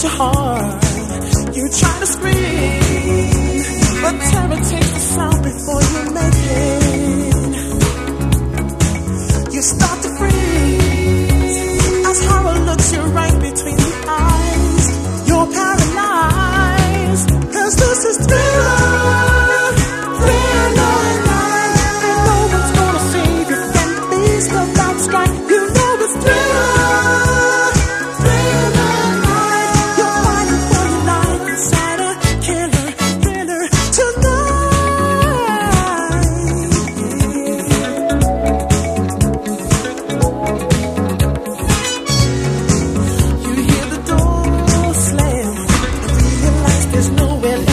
your heart. You try to scream, but terror takes the sound before you make it. You start to freeze as horror looks you right between the eyes. You're paralyzed, 'cause this is thriller. Nowhere